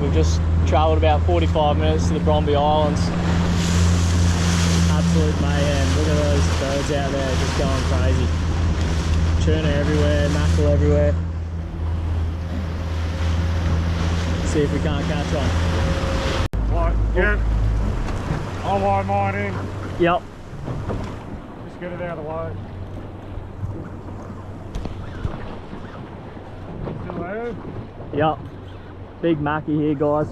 We've just travelled about 45 minutes to the Bromby Islands. Absolute mayhem. Look at those birds out there just going crazy. Tuna everywhere, mackerel everywhere. Let's see if we can't catch one. Right, yeah. I'll line mine in. Yep. Just get it out of the way. Still there? Yep. Big Mackie here, guys.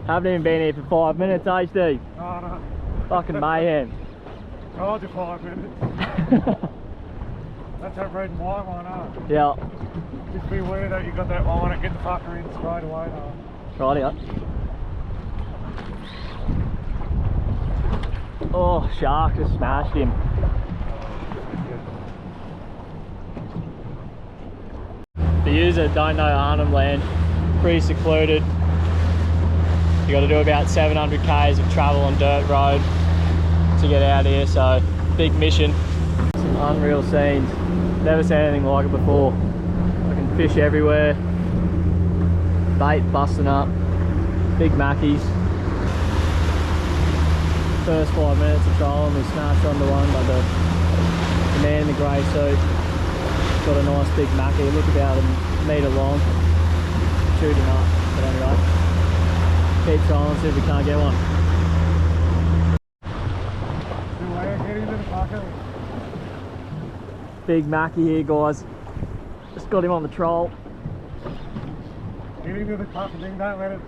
Haven't even been here for 5 minutes, HD. Oh, no. Fucking mayhem. Told you 5 minutes. That's that red and white one, huh? Yeah. Just be aware that you got that line and get the fucker in straight away, though. Rightio. Oh, shark just smashed him. For you that don't know Arnhem Land, pretty secluded. You got to do about 700 k's of travel on dirt road to get out here, so big mission. Some unreal scenes. Never seen anything like it before. Fucking fish everywhere, bait busting up, big mackies. First 5 minutes of trolling, we smashed onto one by the man in the grey suit. Got a nice big mackie, look about a metre long. Chewed him up, but anyway. Keep trying, see if we can't get one. Get into the fucker. Big mackie here, guys. Just got him on the troll. Get into the fucking thing, don't let it.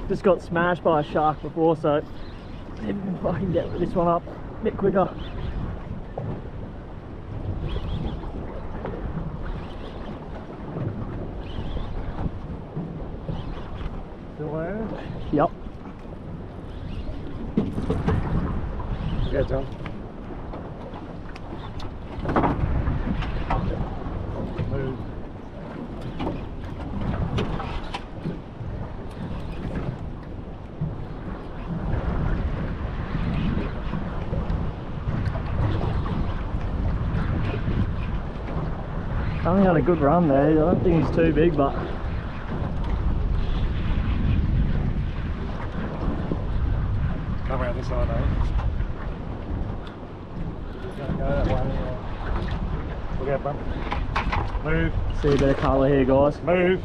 Just got smashed by a shark before, so maybe we can fucking get this one up a bit quicker. Still there? Yep. Yeah, John. Move. Only had a good run there. I don't think he's too big, but Come around this side, eh? Gonna go that way. Look out, bump. Move. see a bit of colour here, guys. Move.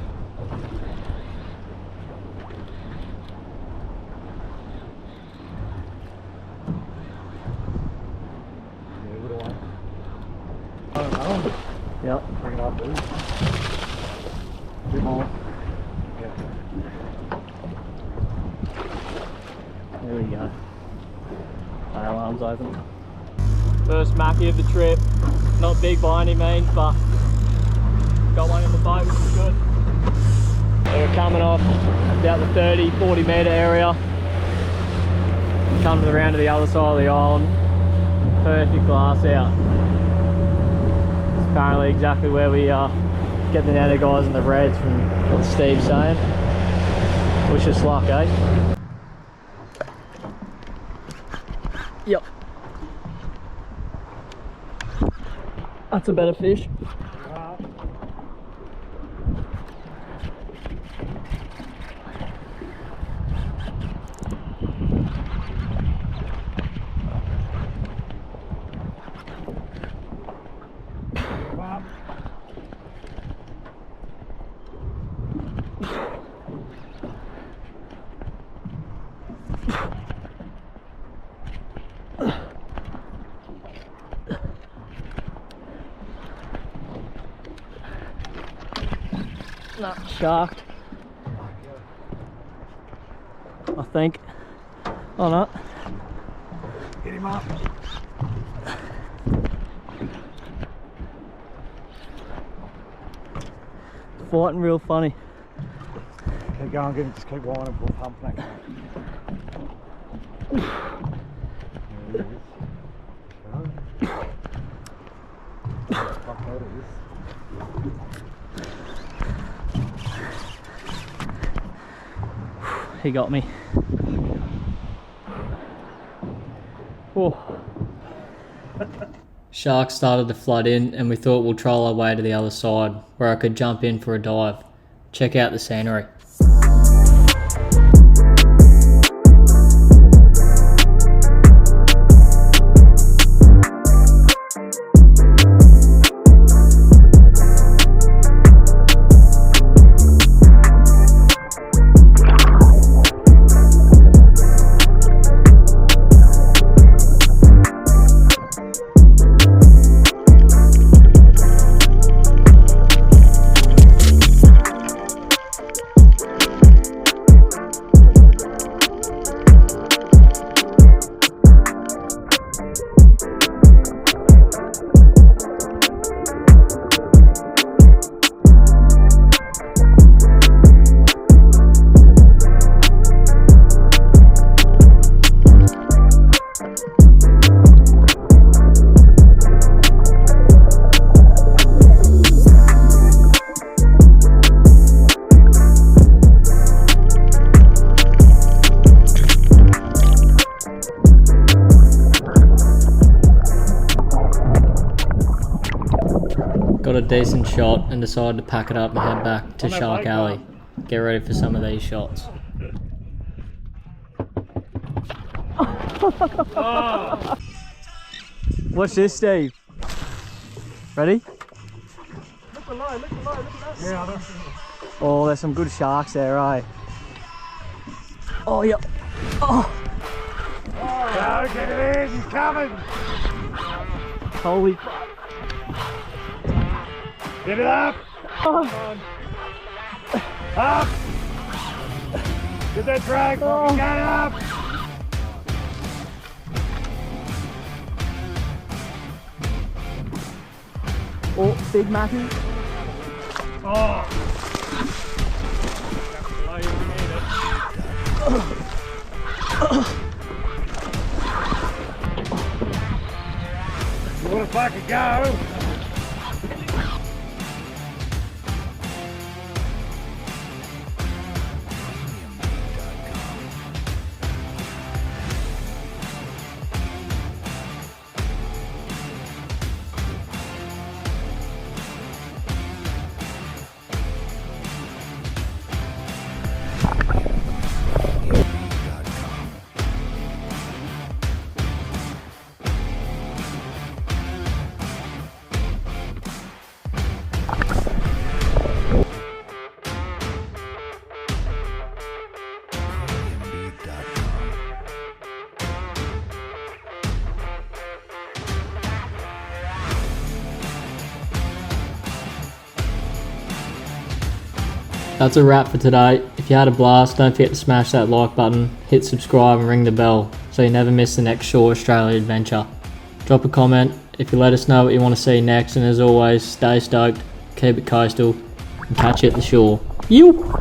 Yeah, little one. Oh, Yep. bring it up, dude. A bit more. Yeah. There we go. Tail arms open. First mackie of the trip. Not big by any means, but got one in the boat, which is good. So we're coming off about the 30-40 metre area. Coming around to the other side of the island. Perfect glass out. It's apparently exactly where we get the nether guys and the reds from what Steve's saying. Wish us luck, eh? Yep. That's a better fish. No, sharked. I think. Oh no. Get him up. Fighting real funny. Keep going, get him, just keep whining, full pump next time. There it is. Go. Fuck, there it is. He got me. Oh. Sharks started to flood in and we thought we'll troll our way to the other side where I could jump in for a dive. Check out the scenery. Got a decent shot and decided to pack it up and head back to Shark Alley. Get ready for some of these shots. Watch this, Steve. Ready? Look alive, look alive, look at that. Yeah, Oh, there's some good sharks there, right? Oh, yep. Oh, go, get it in, he's coming. holy. Get it up. Oh. Up. Get that drag. Oh. Get it up. Oh, big Matthew. Oh. You want to fucking go? That's a wrap for today. If you had a blast, don't forget to smash that like button, hit subscribe and ring the bell so you never miss the next Shore Australia adventure. Drop a comment if you let us know what you want to see next, and as always, stay stoked, keep it coastal, and catch you at the shore. You!